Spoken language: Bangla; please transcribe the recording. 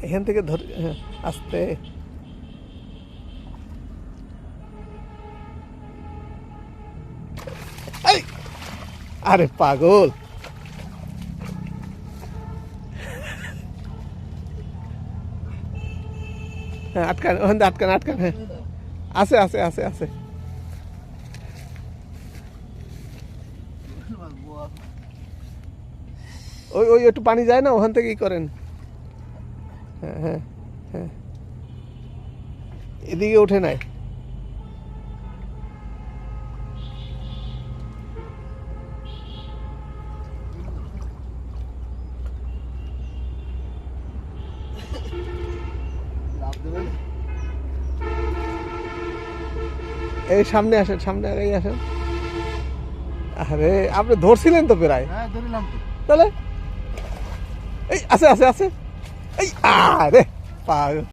এখান থেকে ধরে, হ্যাঁ, আস্তে। এই, আরে পাগল। হ্যাঁ, আটকান, ওখান থেকে আটকান, আটকান। হ্যাঁ, আছে আছে আছে আছে। ওই ওই একটু পানি যায় না, ওখান থেকে ই করেন। হ্যাঁ হ্যাঁ হ্যাঁ, এদিকে ওঠে নাই। এই সামনে আসেন, সামনে আগেই আসেন। আরে আপনি ধরছিলেন তো প্রায়। হ্যাঁ ধরিলাম তো। তাহলে এই আছে আছে আছে। এই আরে পাগল।